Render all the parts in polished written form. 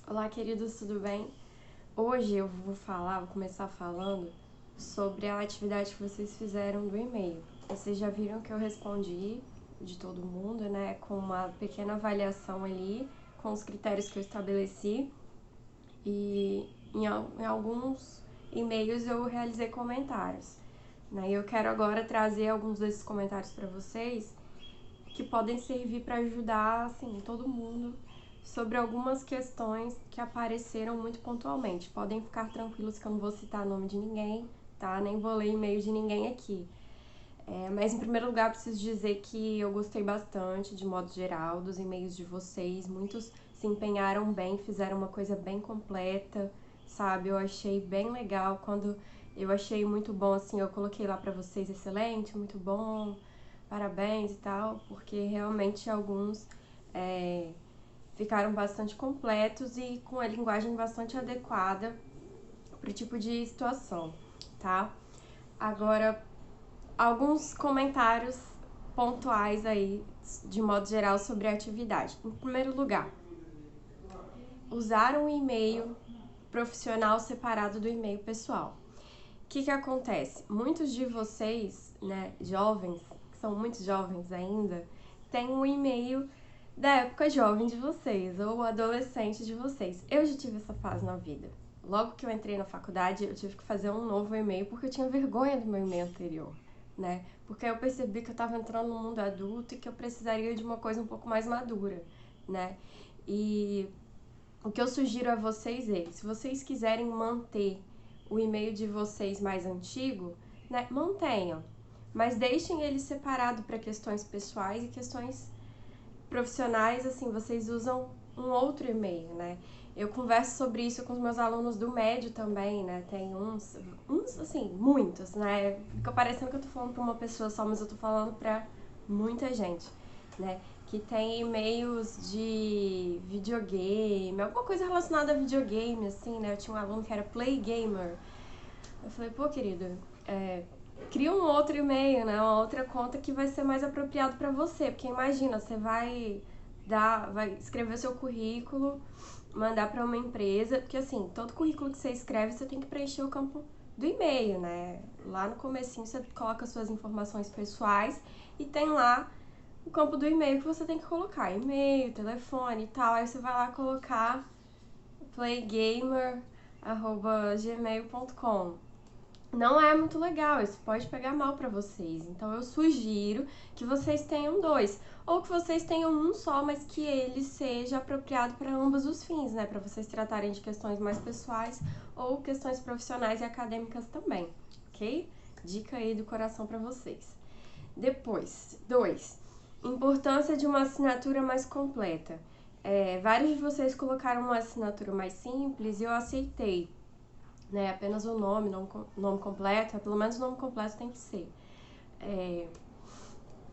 Olá, queridos, tudo bem? Hoje eu vou começar falando sobre a atividade que vocês fizeram do e-mail. Vocês já viram que eu respondi de todo mundo, né? Com uma pequena avaliação ali, com os critérios que eu estabeleci. E em alguns e-mails eu realizei comentários. Né? E eu quero agora trazer alguns desses comentários para vocês que podem servir para ajudar assim, todo mundo sobre algumas questões que apareceram muito pontualmente. Podem ficar tranquilos que eu não vou citar nome de ninguém, tá? Nem vou ler e-mail de ninguém aqui. Mas em primeiro lugar, preciso dizer que eu gostei bastante, de modo geral, dos e-mails de vocês. Muitos se empenharam bem, fizeram uma coisa bem completa, sabe? Eu achei bem legal. Quando eu achei muito bom, assim, eu coloquei lá pra vocês, excelente, muito bom, parabéns e tal, porque realmente alguns é, ficaram bastante completos e com a linguagem bastante adequada para o tipo de situação, tá? Agora, alguns comentários pontuais aí, de modo geral, sobre a atividade. Em primeiro lugar, usar um e-mail profissional separado do e-mail pessoal. O que acontece? Muitos de vocês, né, jovens, que são muito jovens ainda, têm um e-mail da época jovem de vocês ou adolescente de vocês. Eu já tive essa fase na vida. Logo que eu entrei na faculdade, eu tive que fazer um novo e-mail porque eu tinha vergonha do meu e-mail anterior, né? Porque eu percebi que eu estava entrando no mundo adulto e que eu precisaria de uma coisa um pouco mais madura, né? E o que eu sugiro a vocês é, se vocês quiserem manter o e-mail de vocês mais antigo, né, mantenham, mas deixem ele separado para questões pessoais e questões profissionais, assim, vocês usam um outro e-mail, né? Eu converso sobre isso com os meus alunos do médio também, né? Tem uns assim, muitos, né? Fica parecendo que eu tô falando pra uma pessoa só, mas eu tô falando pra muita gente, né? Que tem e-mails de videogame, alguma coisa relacionada a videogame, assim, né? Eu tinha um aluno que era Play Gamer. Eu falei, pô, querido, cria um outro e-mail, né? Uma outra conta que vai ser mais apropriado para você. Porque imagina, você vai escrever o seu currículo, mandar para uma empresa, porque assim, todo currículo que você escreve, você tem que preencher o campo do e-mail, né? Lá no comecinho você coloca suas informações pessoais e tem lá o campo do e-mail que você tem que colocar, e-mail, telefone e tal. Aí você vai lá colocar playgamer@gmail.com. Não é muito legal, isso pode pegar mal para vocês. Então eu sugiro que vocês tenham dois, ou que vocês tenham um só, mas que ele seja apropriado para ambos os fins, né? Para vocês tratarem de questões mais pessoais ou questões profissionais e acadêmicas também, ok? Dica aí do coração para vocês. Depois, dois, importância de uma assinatura mais completa. Vários de vocês colocaram uma assinatura mais simples e eu aceitei, né? Apenas o nome completo, pelo menos o nome completo tem que ser.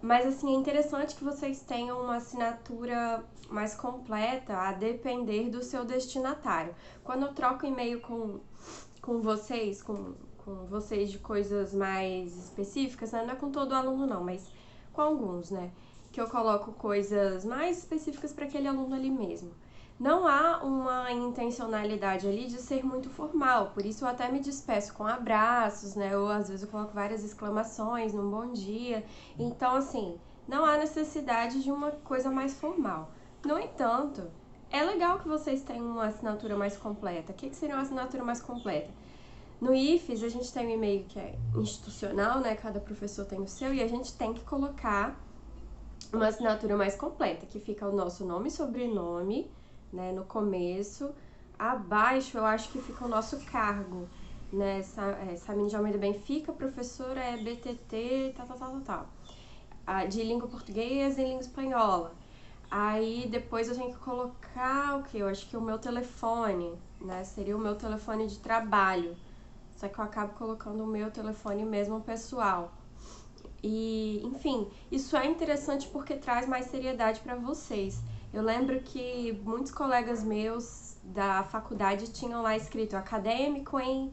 Mas assim, é interessante que vocês tenham uma assinatura mais completa a depender do seu destinatário. Quando eu troco e-mail com vocês, com vocês de coisas mais específicas, né? Não é com todo aluno não, mas com alguns, né? Que eu coloco coisas mais específicas para aquele aluno ali mesmo. Não há uma intencionalidade ali de ser muito formal, por isso eu até me despeço com abraços, né? Ou às vezes eu coloco várias exclamações num bom dia. Então, assim, não há necessidade de uma coisa mais formal. No entanto, é legal que vocês tenham uma assinatura mais completa. O que seria uma assinatura mais completa? No IFES, a gente tem um e-mail que é institucional, né? Cada professor tem o seu, e a gente tem que colocar uma assinatura mais completa, que fica o nosso nome e sobrenome, né, no começo. Abaixo, eu acho que fica o nosso cargo, né? Samine de Almeida Benfica, professora é BTT, tal. De língua portuguesa e língua espanhola. Aí depois eu tenho que colocar o que? Eu acho que o meu telefone, né? Seria o meu telefone de trabalho. Só que eu acabo colocando o meu telefone mesmo pessoal. E, enfim, isso é interessante porque traz mais seriedade para vocês. Eu lembro que muitos colegas meus da faculdade tinham lá escrito acadêmico em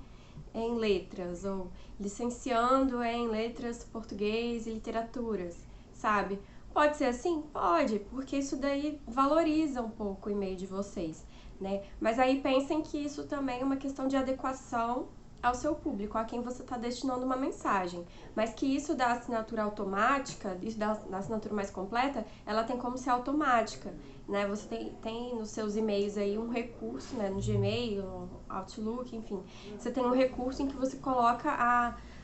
letras, ou licenciando em letras, português e literaturas, sabe? Pode ser assim? Pode, porque isso daí valoriza um pouco o e-mail de vocês, né? Mas aí pensem que isso também é uma questão de adequação ao seu público, a quem você está destinando uma mensagem. Mas que isso da assinatura automática, isso da assinatura mais completa, ela tem como ser automática, né? Você tem nos seus e-mails aí um recurso, né? No Gmail, no Outlook, enfim. Você tem um recurso em que você coloca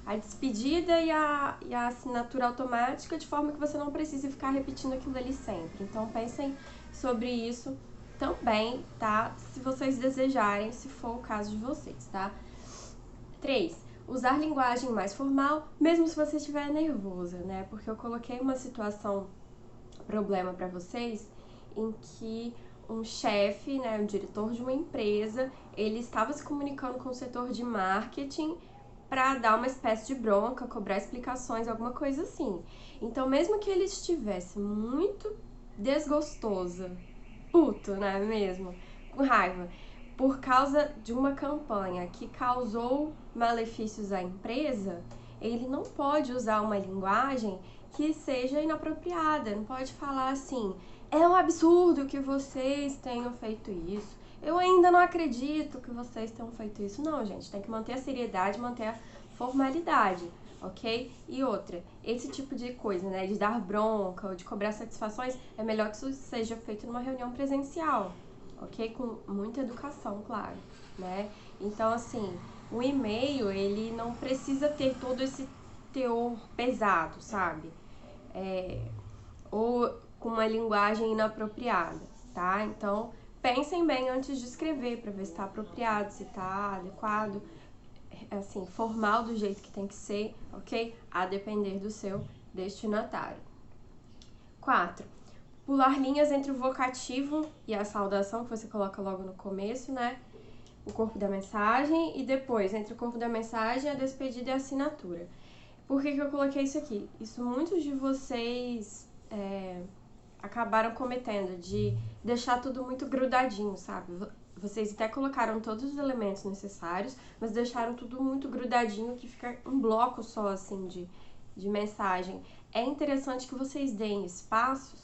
a despedida e a assinatura automática, de forma que você não precise ficar repetindo aquilo ali sempre. Então pensem sobre isso também, tá? Se vocês desejarem, se for o caso de vocês, tá? 3. Usar linguagem mais formal, mesmo se você estiver nervosa, né? Porque eu coloquei uma situação, problema para vocês, em que um chefe, né, um diretor de uma empresa, ele estava se comunicando com o setor de marketing para dar uma espécie de bronca, cobrar explicações, alguma coisa assim. Então, mesmo que ele estivesse muito desgostoso, puto, né, mesmo, com raiva, por causa de uma campanha que causou malefícios à empresa, ele não pode usar uma linguagem que seja inapropriada, não pode falar assim, é um absurdo que vocês tenham feito isso, eu ainda não acredito que vocês tenham feito isso. Não, gente, tem que manter a seriedade, manter a formalidade, ok? E outra, esse tipo de coisa, né, de dar bronca ou de cobrar satisfações, é melhor que isso seja feito numa reunião presencial, ok? Com muita educação, claro, né? Então, assim, o e-mail, ele não precisa ter todo esse teor pesado, sabe? Ou com uma linguagem inapropriada, tá? Então, pensem bem antes de escrever para ver se está apropriado, se está adequado, assim, formal do jeito que tem que ser, ok? A depender do seu destinatário. 4. Pular linhas entre o vocativo e a saudação, que você coloca logo no começo, né? O corpo da mensagem, e depois, entre o corpo da mensagem, a despedida e a assinatura. Por que eu coloquei isso aqui? Isso muitos de vocês acabaram cometendo, de deixar tudo muito grudadinho, sabe? Vocês até colocaram todos os elementos necessários, mas deixaram tudo muito grudadinho, que fica um bloco só, assim, de mensagem. É interessante que vocês deem espaços,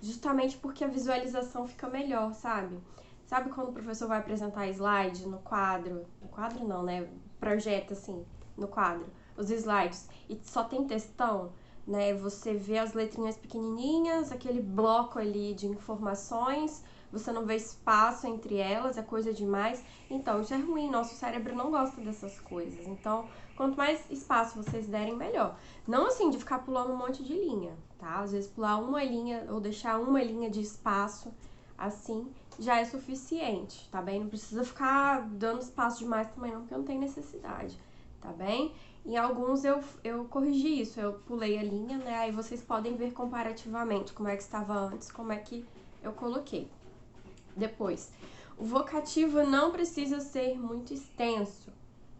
justamente porque a visualização fica melhor, sabe? Sabe quando o professor vai apresentar slide no quadro? No quadro não, né? Projeta, assim, no quadro, os slides, e só tem textão? Né, você vê as letrinhas pequenininhas, aquele bloco ali de informações, você não vê espaço entre elas, é coisa demais. Então, isso é ruim, nosso cérebro não gosta dessas coisas. Então, quanto mais espaço vocês derem, melhor. Não assim de ficar pulando um monte de linha, tá? Às vezes pular uma linha ou deixar uma linha de espaço, assim, já é suficiente, tá bem? Não precisa ficar dando espaço demais também não, porque não tem necessidade, tá bem? Em alguns eu corrigi isso, eu pulei a linha, né? Aí vocês podem ver comparativamente como é que estava antes, como é que eu coloquei. Depois, o vocativo não precisa ser muito extenso,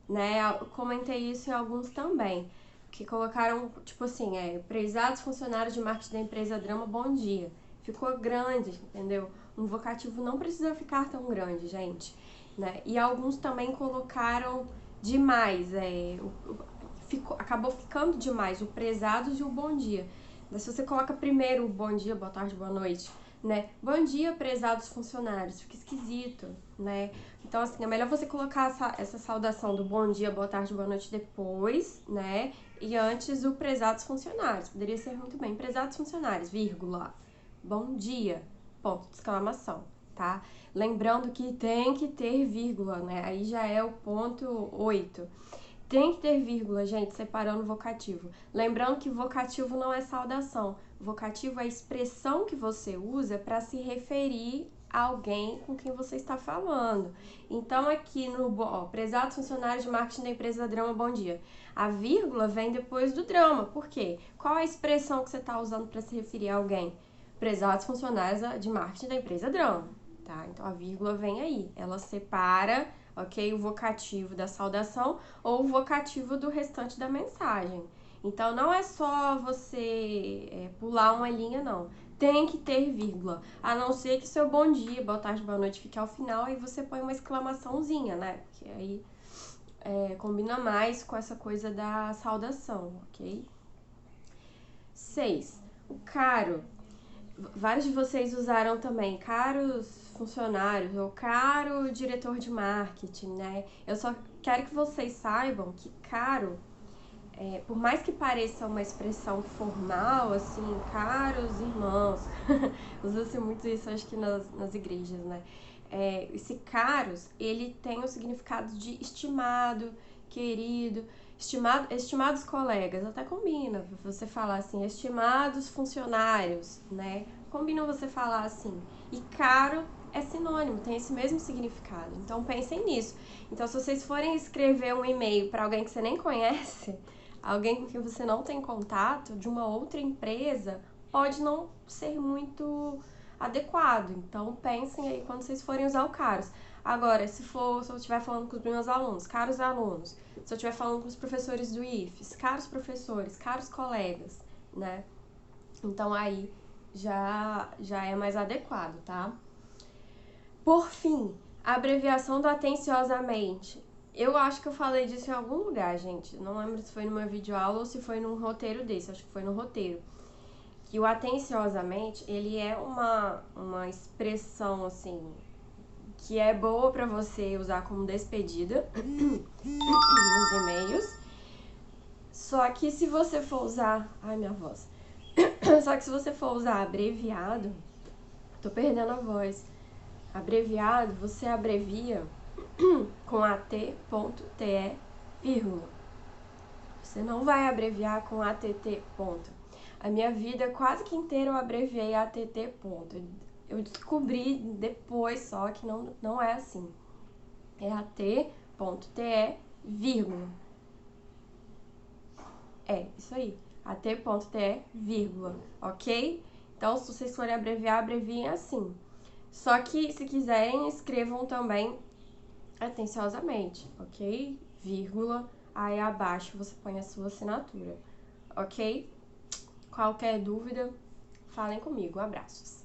né? Eu comentei isso em alguns também, que colocaram, tipo assim, prezados funcionários de marketing da empresa Drama, bom dia. Ficou grande, entendeu? Um vocativo não precisa ficar tão grande, gente, né? E alguns também colocaram demais, acabou ficando demais o prezados e o bom dia. Mas se você coloca primeiro o bom dia, boa tarde, boa noite, né? Bom dia, prezados funcionários, fica esquisito, né? Então, assim, é melhor você colocar essa saudação do bom dia, boa tarde, boa noite depois, né? E antes o prezados funcionários. Poderia ser muito bem, prezados funcionários, vírgula, bom dia, ponto de exclamação, tá? Lembrando que tem que ter vírgula, né? Aí já é o ponto 8. Tem que ter vírgula, gente, separando o vocativo. Lembrando que vocativo não é saudação. Vocativo é a expressão que você usa para se referir a alguém com quem você está falando. Então, aqui no prezados funcionários de marketing da empresa Drama, bom dia. A vírgula vem depois do drama. Por quê? Qual a expressão que você está usando para se referir a alguém? Prezados funcionários de marketing da empresa Drama. Tá? Então, a vírgula vem aí. Ela separa, ok, o vocativo da saudação ou o vocativo do restante da mensagem. Então, não é só você pular uma linha, não. Tem que ter vírgula. A não ser que seu bom dia, boa tarde, boa noite fique ao final, aí você põe uma exclamaçãozinha, né? Porque aí combina mais com essa coisa da saudação, ok? 6. O caro, vários de vocês usaram também caros funcionários ou caro diretor de marketing, né? Eu só quero que vocês saibam que caro, por mais que pareça uma expressão formal, assim, caros irmãos, usa-se muito isso, acho que nas igrejas, né? Esse caros, ele tem o significado de estimado, querido, estimados colegas, até combina você falar assim, estimados funcionários, né? Combina você falar assim. E caro é sinônimo, tem esse mesmo significado. Então pensem nisso. Então se vocês forem escrever um e-mail para alguém que você nem conhece, alguém com quem você não tem contato, de uma outra empresa, pode não ser muito adequado. Então pensem aí quando vocês forem usar o caros. Agora, se eu estiver falando com os meus alunos, caros alunos, se eu estiver falando com os professores do IFES, caros professores, caros colegas, né? Então aí já é mais adequado, tá? Por fim, a abreviação do atenciosamente. Eu acho que eu falei disso em algum lugar, gente. Não lembro se foi numa videoaula ou se foi num roteiro desse. Acho que foi no roteiro. Que o atenciosamente, ele é uma expressão, assim, que é boa pra você usar como despedida nos e-mails. Só que se você for usar... Ai, minha voz. Só que se você for usar abreviado... Tô perdendo a voz. Abreviado, você abrevia com at.te, vírgula. Você não vai abreviar com att, ponto. A minha vida quase que inteira eu abreviei att, ponto. Eu descobri depois só que não é assim. É at.te, vírgula. É, isso aí. at.te, vírgula. Ok? Então, se vocês forem abreviar, abreviem assim. Só que, se quiserem, escrevam também atenciosamente, ok? Vírgula, aí abaixo você põe a sua assinatura, ok? Qualquer dúvida, falem comigo. Abraços!